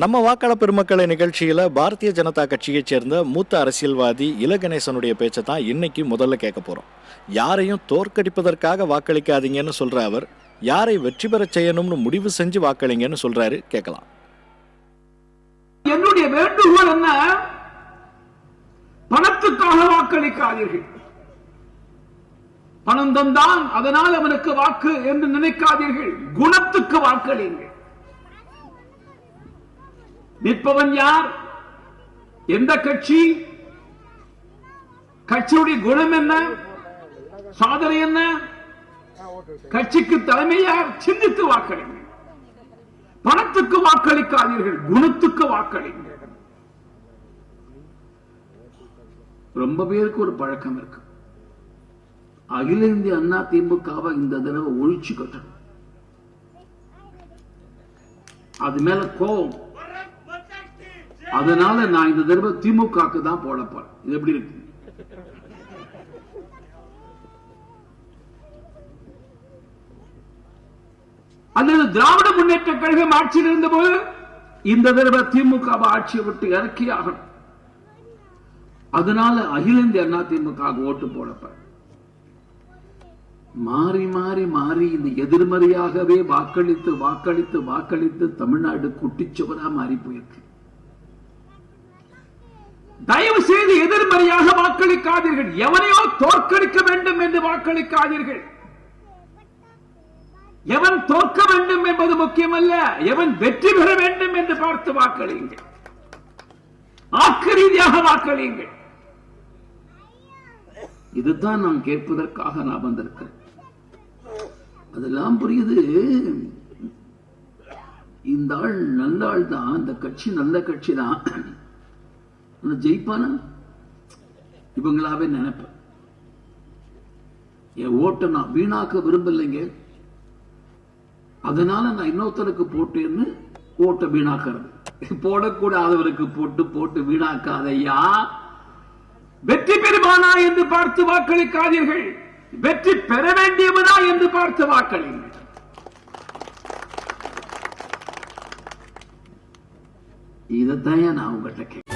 நம்ம வாக்காளர் பெருமக்களை நிகழ்ச்சியில பாரதிய ஜனதா கட்சியைச் சேர்ந்த மூத்த அரசியல்வாதி இல கணேசனுடைய பேச்சை தான் இன்னைக்கு முதல்ல கேட்க போறோம். யாரையும் தோற்கடிப்பதற்காக வாக்களிக்காதீங்கன்னு சொல்ற அவர் யாரை வெற்றி பெற செய்யணும்னு முடிவு செஞ்சு வாக்களிங்கன்னு சொல்றாரு. கேட்கலாம். என்னுடைய வேண்டுகோள் என்ன? பணத்துக்காக வாக்களிக்காதீர்கள். பணம் தந்தான் அதனால் அவனுக்கு வாக்கு என்று நினைக்காதீர்கள். குணத்துக்கு வாக்களிங்கள். நிற்பவன் யார்? எந்த கட்சி? கட்சியுடைய குணம் என்ன? சாதனை என்ன? கட்சிக்கு தலைமை யார்? சிந்தித்து வாக்களிங்கள். பணத்துக்கு வாக்களிக்காதீர்கள், குணத்துக்கு வாக்களிங்கள். ரொம்ப பேருக்கு ஒரு பழக்கம் இருக்கு. அகில இந்திய அண்ணா திமுகவை இந்த தடவை ஒழிச்சு கட்டணும். அது மேல கோபம். அதனால நான் இந்த தடவை திமுகக்கு தான் போட போறேன். இது எப்படி இருக்கு? அல்லது திராவிட முன்னேற்ற கழகம் ஆட்சியில் இருந்தபோது இந்த தடவை திமுக ஆட்சியை விட்டு இறக்கி ஆகணும். அதனால அகில இந்திய அண்ணா திமுக ஓட்டு போடப்ப மாறி மாறி மாறி இந்த எதிர்மறையாகவே வாக்களித்து வாக்களித்து வாக்களித்து தமிழ்நாடு குட்டிச்சுவரா மாறி போயிருக்கு. தயவு செய்து எதிர்மறையாக வாக்களிக்காதீர்கள். எவனையோ தோற்கடிக்க வேண்டும் என்று வாக்களிக்காதீர்கள். எவன் தோற்க வேண்டும் என்பது முக்கியமல்ல, எவன் வெற்றி பெற வேண்டும் என்று பார்த்து வாக்களியுங்கள். ஆக்க ரீதியாக வாக்களியுங்கள். இதுதான் நான் கேட்பதற்காக நான் வந்திருக்கிறேன். அதெல்லாம் புரியுது. இந்த ஆள் நல்ல ஆள் தான், இந்த கட்சி நல்ல கட்சி தான், ஜெயிப்பான இவங்களாவே நினைப்பேன். என் ஓட்டை நான் வீணாக்க விரும்பலைங்க. அதனால நான் இன்னொருத்தருக்கு போட்டேன்னு ஓட்டை வீணாக்கிறது. போடக்கூடாதவருக்கு போட்டு போட்டு வீணாக்காதையா. வெற்றி பெறுவானா என்று பார்த்து வாக்களிக்காதீர்கள். வெற்றி பெற வேண்டியவனா என்று பார்த்து வாக்களிங்கள். இதைத்தான் நான் உங்கள்கிட்ட கேட்கிறேன்.